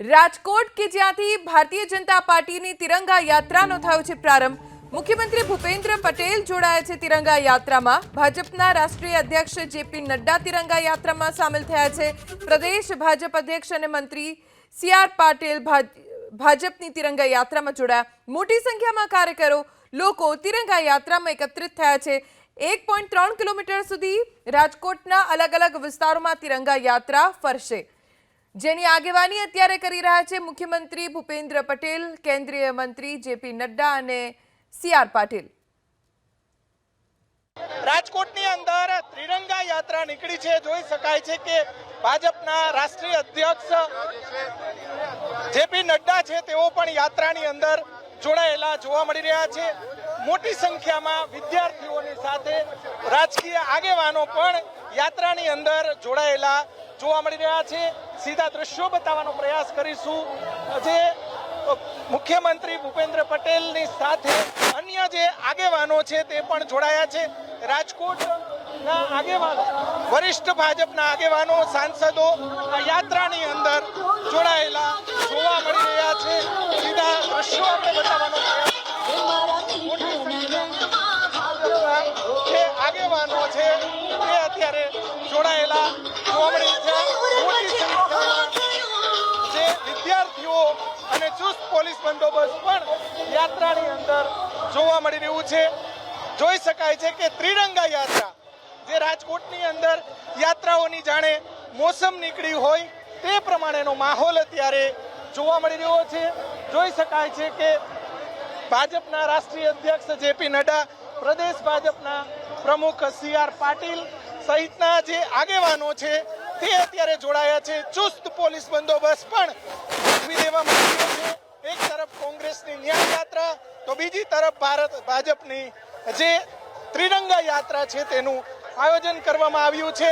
રાજકોટ કે જ્યાંથી ભારતીય જનતા પાર્ટીની તિરંગા યાત્રાનો થયો છે પ્રારંભ। મુખ્યમંત્રી ભૂપેન્દ્ર પટેલ જોડાયા છે તિરંગા યાત્રામાં। ભાજપના રાષ્ટ્રીય અધ્યક્ષ જેપી નડ્ડા તિરંગા યાત્રામાં સામેલ થયા છે। પ્રદેશ ભાજપ અધ્યક્ષ અને મંત્રી સીઆર પાટીલ ભાજપની તિરંગા યાત્રામાં જોડાયા। મોટી સંખ્યામાં કાર્યકરો લોકો તિરંગા યાત્રામાં એકત્રિત થયા છે। 1.3 કિલોમીટર સુધી રાજકોટના અલગ અલગ વિસ્તારોમાં તિરંગા યાત્રા ફરશે, જેની આગેવાની અત્યારે કરી રહ્યા છે મુખ્યમંત્રી ભૂપેન્દ્ર પટેલ, કેન્દ્રીય મંત્રી જેપી નડ્ડા અને સીઆર પાટીલ। રાજકોટની અંદર ત્રિરંગા યાત્રા નીકળી છે। જોઈ શકાય છે કે ભાજપના રાષ્ટ્રીય અધ્યક્ષ જેપી નડ્ડા છે તેઓ પણ યાત્રાની અંદર જોડાયેલા જોવા મળી રહ્યા છે। મોટી સંખ્યામાં વિદ્યાર્થીઓની સાથે રાજકીય આગેવાનો પણ યાત્રાની અંદર જોડાયેલા જોવા મળી રહ્યા છે। સીધા દ્રશ્યો બતાવવાનો પ્રયાસ કરીશું। જે મુખ્યમંત્રી ભૂપેન્દ્ર પટેલની સાથે અન્ય જે આગેવાનો છે તે પણ જોડાયા છે। રાજકોટના આગેવાનો, વરિષ્ઠ ભાજપના આગેવાનો, સાંસદો આ યાત્રાની અંદર જોડાયેલા જોવા મળી રહ્યા છે। સીધા દ્રશ્યો આપણે બતાવવાનો પ્રયાસ જે આગેવાનો છે તે અત્યારે જોડાયેલા જોવા મળી છે। મોટી સંખ્યામાં જે વિદ્યાર્થીઓ અને ચુસ્ત પોલીસ બંદોબસ્ત પણ યાત્રાની અંદર જોવા મળી રહ્યું છે। જોઈ શકાય છે કે ત્રિરંગા યાત્રા જે રાજકોટની અંદર યાત્રાઓની જાણે મોસમ નીકળી હોય તે પ્રમાણેનો માહોલ અત્યારે જોવા મળી રહ્યો છે। જોઈ શકાય છે કે ભાજપના રાષ્ટ્રીય અધ્યક્ષ જેપી નડ્ડા, પ્રદેશ ભાજપના પ્રમુખ સીઆર પાટીલ સહિતના જે આગેવાનો છે તે અત્યારે જોડાયા છે। ચુસ્ત પોલીસ બંદોબસ્ત પણ ગોઠવી દેવામાં આવ્યો છે। એક તરફ કોંગ્રેસની ન્યાય યાત્રા તો બીજી તરફ ભાજપની જે ત્રિરંગા યાત્રા છે તેનું આયોજન કરવામાં આવ્યું છે।